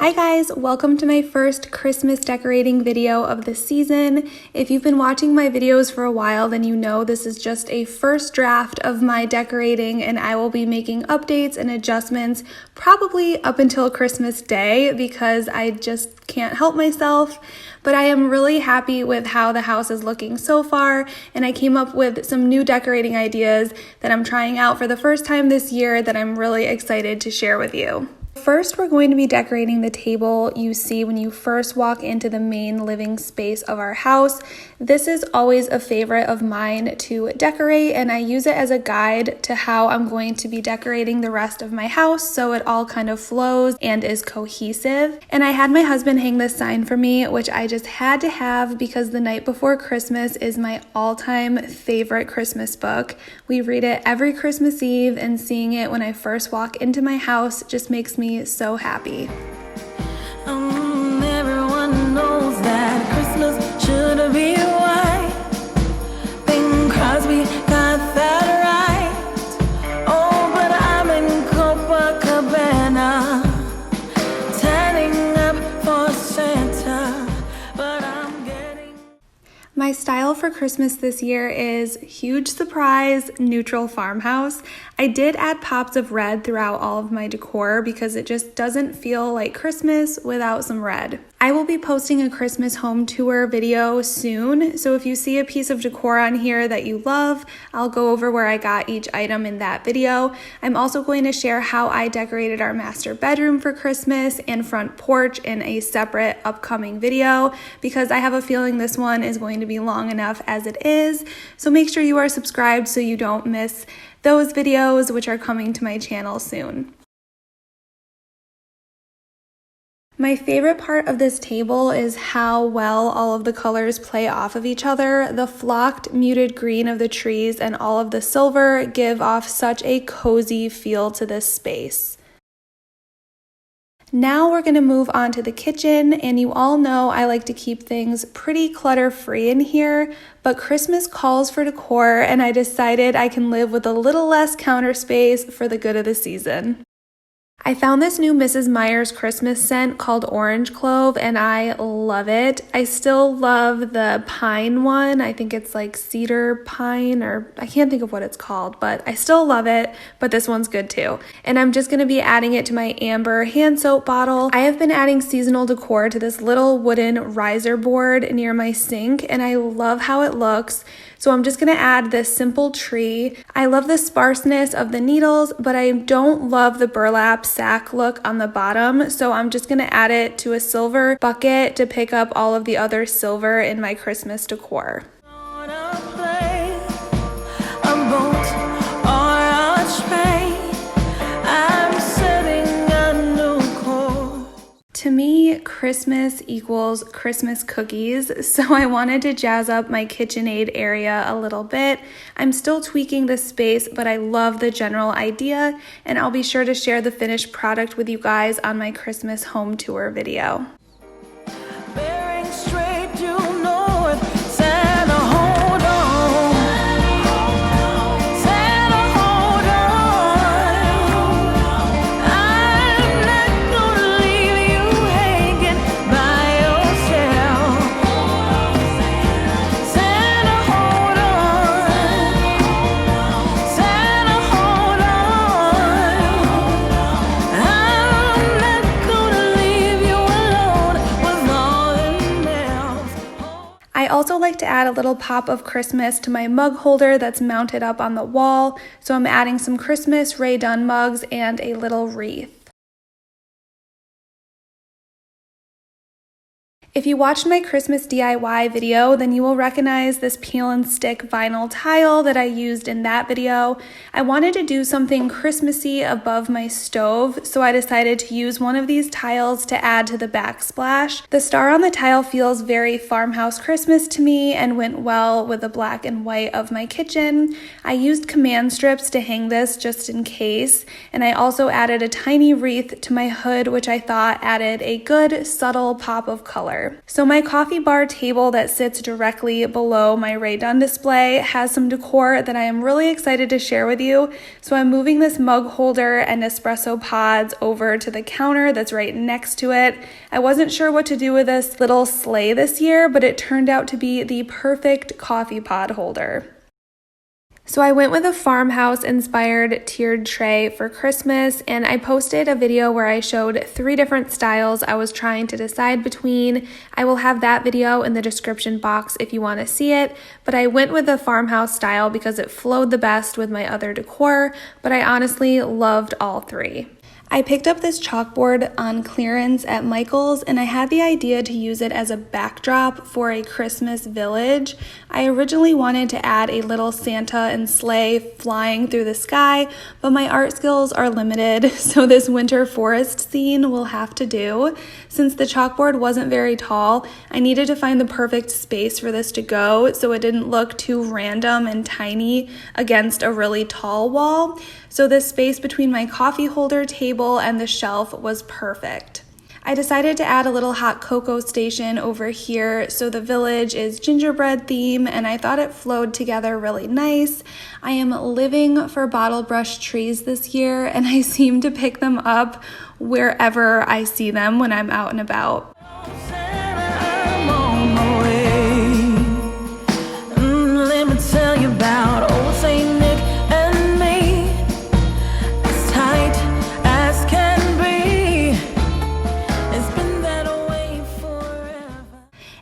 Hi guys, welcome to my first Christmas decorating video of the season. If you've been watching my videos for a while, then you know this is just a first draft of my decorating, and I will be making updates and adjustments probably up until Christmas Day because I just can't help myself. But I am really happy with how the house is looking so far, and I came up with some new decorating ideas that I'm trying out for the first time this year that I'm really excited to share with you. First, we're going to be decorating the table you see when you first walk into the main living space of our house. This is always a favorite of mine to decorate, and I use it as a guide to how I'm going to be decorating the rest of my house so it all kind of flows and is cohesive. And I had my husband hang this sign for me, which I just had to have because The Night Before Christmas is my all-time favorite Christmas book. We read it every Christmas Eve, and seeing it when I first walk into my house just makes me so happy. Everyone knows that Christmas should be white. Bing Crosby got that right. Oh, but I'm in Copacabana, tanning up for Santa, but I'm getting... My style for Christmas this year is huge surprise, neutral farmhouse. I did add pops of red throughout all of my decor because it just doesn't feel like Christmas without some red. I will be posting a Christmas home tour video soon, so if you see a piece of decor on here that you love, I'll go over where I got each item in that video. I'm also going to share how I decorated our master bedroom for Christmas and front porch in a separate upcoming video because I have a feeling this one is going to be long enough as it is. So make sure you are subscribed so you don't miss those videos, which are coming to my channel soon. My favorite part of this table is how well all of the colors play off of each other. The flocked muted green of the trees and all of the silver give off such a cozy feel to this space. Now we're going to move on to the kitchen, and you all know I like to keep things pretty clutter-free in here, but Christmas calls for decor, and I decided I can live with a little less counter space for the good of the season. I found this new Mrs. Meyer's Christmas scent called Orange Clove, and I love it. I still love the pine one. I think it's like cedar pine, or I can't think of what it's called, but I still love it, but this one's good too. And I'm just going to be adding it to my amber hand soap bottle. I have been adding seasonal decor to this little wooden riser board near my sink, and I love how it looks. So I'm just going to add this simple tree. I love the sparseness of the needles, but I don't love the burlap sack look on the bottom. So I'm just going to add it to a silver bucket to pick up all of the other silver in my Christmas decor. To me, Christmas equals Christmas cookies, so I wanted to jazz up my KitchenAid area a little bit. I'm still tweaking the space, but I love the general idea, and I'll be sure to share the finished product with you guys on my Christmas home tour video. Bearing straight due north, Santa, hold on. Santa, hold on. I'm not gonna leave you hanging by yourself. Santa, hold on. Santa, hold on. I'm not gonna leave you alone with all the nails. I also like to add a little pop of Christmas to my mug holder that's mounted up on the wall, so I'm adding some Christmas Rae Dunn mugs and a little wreath. If you watched my Christmas DIY video, then you will recognize this peel and stick vinyl tile that I used in that video. I wanted to do something Christmassy above my stove, so I decided to use one of these tiles to add to the backsplash. The star on the tile feels very farmhouse Christmas to me and went well with the black and white of my kitchen. I used command strips to hang this just in case, and I also added a tiny wreath to my hood, which I thought added a good subtle pop of color. holder. So my coffee bar table that sits directly below my Ray Dunn display has some decor that I am really excited to share with you. So I'm moving this mug holder and espresso pods over to the counter that's right next to it. I wasn't sure what to do with this little sleigh this year, but it turned out to be the perfect coffee pod holder. So I went with a Farmhouse inspired tiered tray for Christmas, and I posted a video where I showed 3 different styles I was trying to decide between. I will have that video in the description box if you want to see it, but I went with the Farmhouse style because it flowed the best with my other decor, but I honestly loved all 3. I picked up this chalkboard on clearance at Michael's, and I had the idea to use it as a backdrop for a Christmas village. I originally wanted to add a little Santa and sleigh flying through the sky, but my art skills are limited, so this winter forest scene will have to do. Since the chalkboard wasn't very tall, I needed to find the perfect space for this to go so it didn't look too random and tiny against a really tall wall. So the space between my coffee holder table and the shelf was perfect. I decided to add a little hot cocoa station over here so the village is gingerbread theme, and I thought it flowed together really nice. I am living for bottle brush trees this year, and I seem to pick them up wherever I see them when I'm out and about. I'm on my way. Let me tell you about old Saint Nick and me. As tight as can be. It's been that way forever.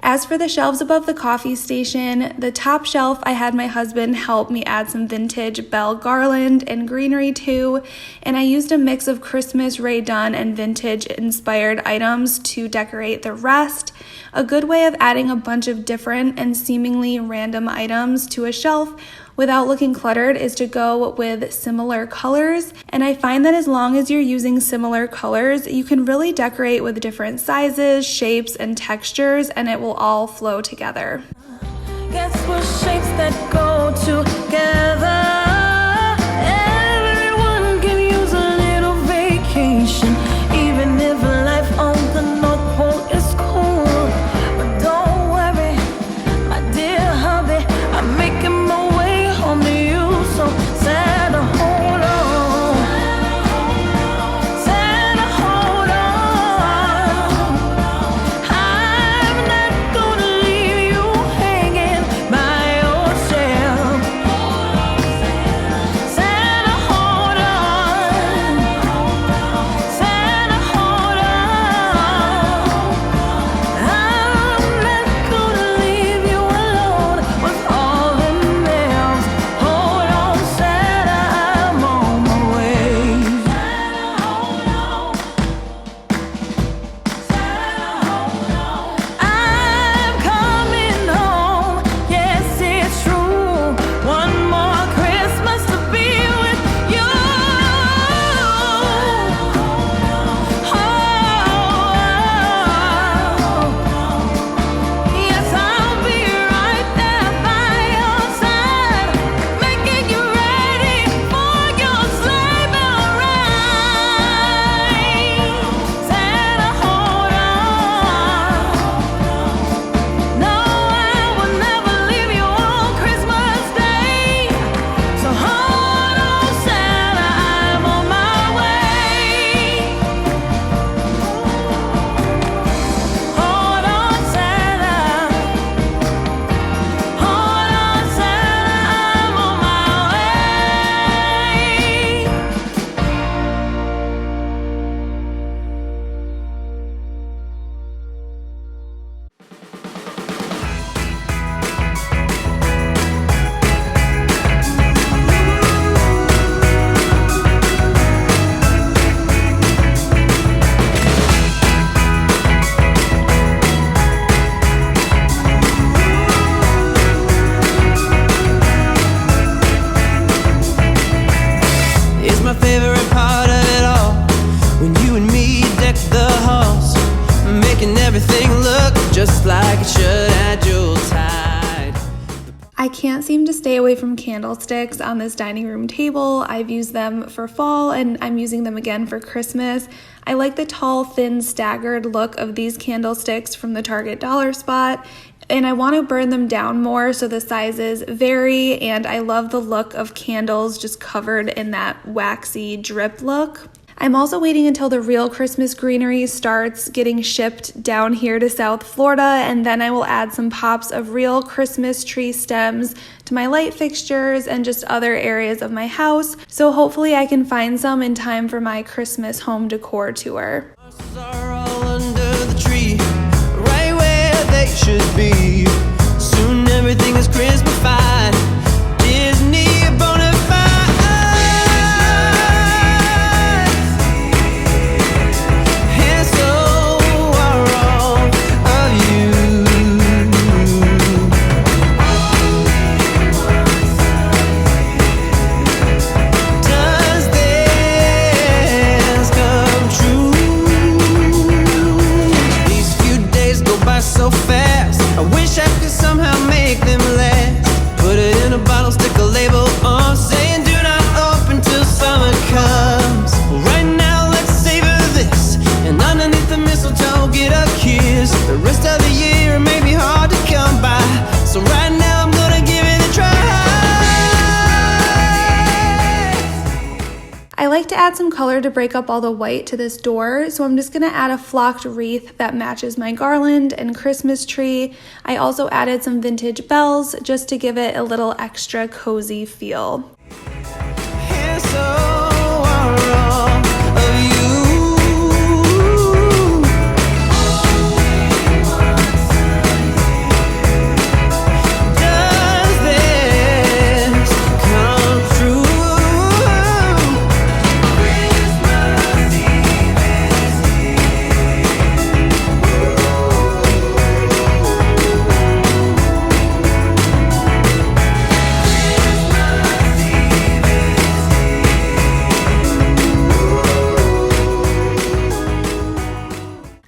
As for the shelves above the coffee station, the top shelf I had my husband help me add some vintage bell garland and greenery to, and I used a mix of Christmas Ray Dunn and vintage inspired items to decorate the rest. A good way of adding a bunch of different and seemingly random items to a shelf without looking cluttered is to go with similar colors, and I find that as long as you're using similar colors, you can really decorate with different sizes, shapes, and textures, and it will all flow together. Guess what shapes that go together? Everyone can use a little vacation, even if life on the North Pole is cool. But don't worry, my dear hubby, I'm making my way home to you. So Santa, hold on. Santa, hold on. I'm not gonna leave you hanging by yourself. Santa, hold on. Santa, hold on. I'm not gonna leave you alone with all them else. Hold on, Santa, I'm on my way. Santa, hold on. Santa, hold on. I'm coming home. Yes, it's true. One more Christmas to be with you. Yes, I'll be right there by your side, making you ready for your sleigh bell ride. Santa, hold on. No, I will never leave you on Christmas Day. So hold on, Santa, I'm on my way. Hold on, Santa. Hold on, Santa, I'm on my way. It's my favorite part of it all. When you and me deck the halls, making everything look just like it should at Yuletide. I I can't seem to stay away from candlesticks on this dining room table. I've used them for fall and I'm using them again for Christmas. I like the tall, thin, staggered look of these candlesticks from the Target dollar spot, and I want to burn them down more so the sizes vary, and I love the look of candles just covered in that waxy drip look. I'm also waiting until the real Christmas greenery starts getting shipped down here to South Florida, and then I will add some pops of real Christmas tree stems to my light fixtures and just other areas of my house. So hopefully I can find some in time for my Christmas home decor tour. Are all under the tree, right where they should be. Soon everything is Christmas-fied. Disney bonafide. And so are all of you. Does this come true? These few days go by so fast. I wish I could somehow make them last. Put it in a bottle, stick a label on, saying do not open till summer comes. Well, right now let's savor this, and underneath the mistletoe get a kiss. The rest of the year may be hard to come by, so right now I'm gonna give it a try. I like to add some color to break up all the white to this door, so I'm just going to add a flocked wreath that matches my garland and Christmas tree. I also added some vintage bells just to give it a little extra cozy feel. And so are all of you. Does this come true?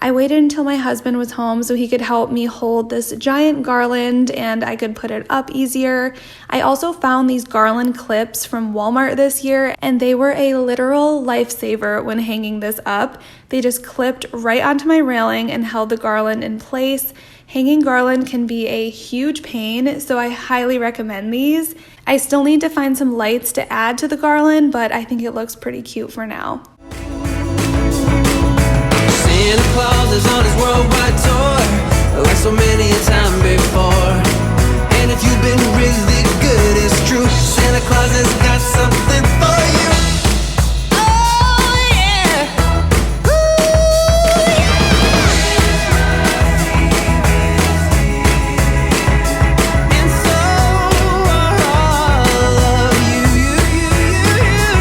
I waited until my husband was home so he could help me hold this giant garland and I could put it up easier. I also found these garland clips from Walmart this year, and they were a literal lifesaver when hanging this up. They just clipped right onto my railing and held the garland in place. Hanging garland can be a huge pain, so I highly recommend these. I still need to find some lights to add to the garland, but I think it looks pretty cute for now. Santa Claus is on his worldwide tour, like so many a time before. And if you've been really good, it's true, Santa Claus has got something for you. Oh yeah, ooh yeah. And so are all of you, yeah.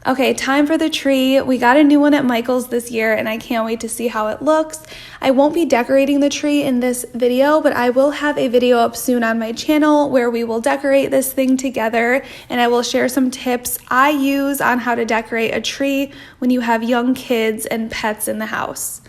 Okay, time for the tree. We got a new one at Michael's this year and I can't wait to see how it looks. I won't be decorating the tree in this video, but I will have a video up soon on my channel where we will decorate this thing together, and I will share some tips I use on how to decorate a tree when you have young kids and pets in the house.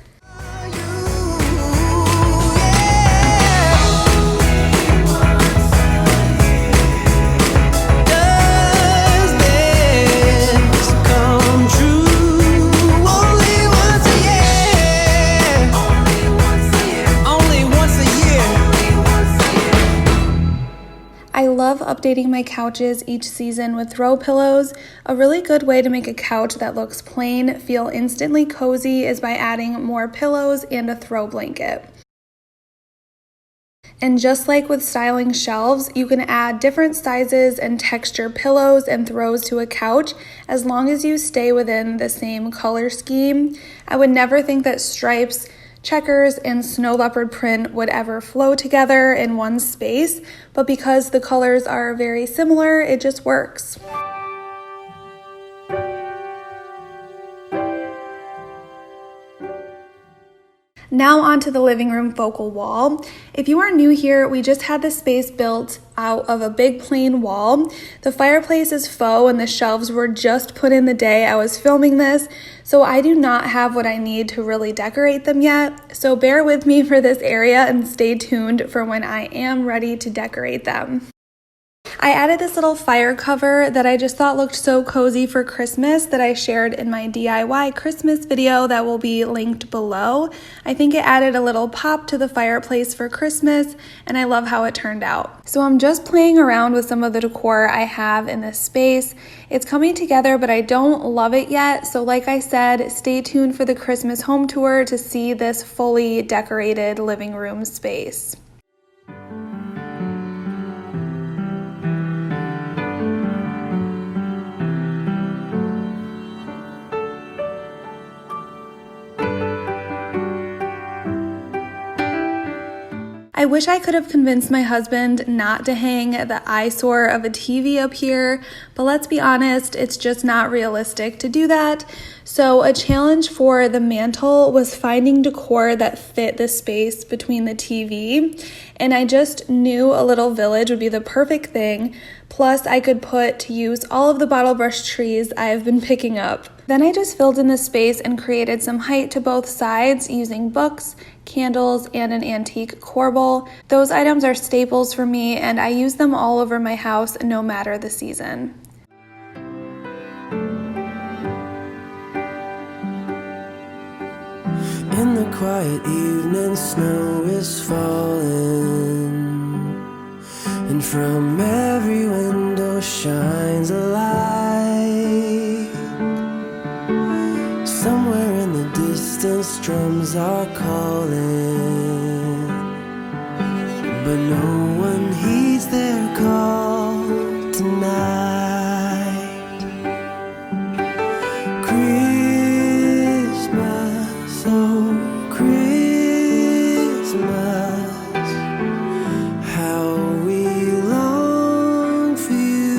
I love updating my couches each season with throw pillows. A really good way to make a couch that looks plain feel instantly cozy is by adding more pillows and a throw blanket. And just like with styling shelves, you can add different sizes and texture pillows and throws to a couch as long as you stay within the same color scheme. I would never think that stripes, checkers, and snow leopard print would ever flow together in one space, but because the colors are very similar, it just works. Now onto the living room focal wall. If you are new here, we just had this space built out of a big plain wall. The fireplace is faux and the shelves were just put in the day I was filming this, so I do not have what I need to really decorate them yet. So bear with me for this area and stay tuned for when I am ready to decorate them. I added this little fire cover that I just thought looked so cozy for Christmas that I shared in my DIY Christmas video that will be linked below. I think it added a little pop to the fireplace for Christmas, and I love how it turned out. So I'm just playing around with some of the decor I have in this space. It's coming together, but I don't love it yet. So like I said, stay tuned for the Christmas home tour to see this fully decorated living room space. I wish I could have convinced my husband not to hang the eyesore of a TV up here, but let's be honest, it's just not realistic to do that. So a challenge for the mantle was finding decor that fit the space between the TV, and I just knew a little village would be the perfect thing. Plus, I could put to use all of the bottle brush trees I have been picking up. Then I just filled in the space and created some height to both sides using books, candles, and an antique corbel. Those items are staples for me, and I use them all over my house no matter the season. In the quiet evening, snow is falling, and from every window shines a light. Somewhere in the distance, drums are calling, but no one heeds their call tonight. Christmas, oh Christmas, how we long for you.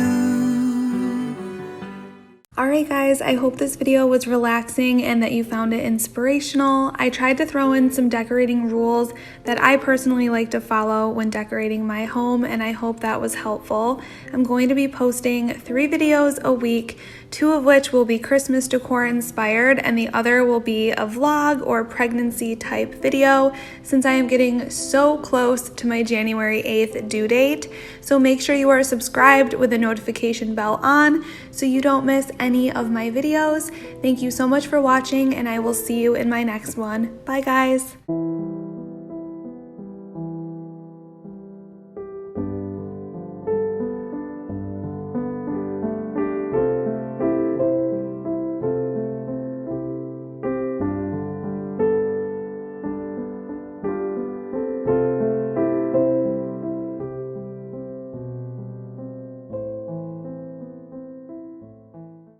Alright guys, I hope this video was relaxing and that you found it inspirational. I tried to throw in some decorating rules that I personally like to follow when decorating my home, and I hope that was helpful. I'm going to be posting 3 videos a week, 2 of which will be Christmas decor inspired, and the other will be a vlog or pregnancy type video since I am getting so close to my January 8th due date. So make sure you are subscribed with the notification bell on so you don't miss any of my videos. Thank you so much for watching, and I will see you in my next one. Bye guys.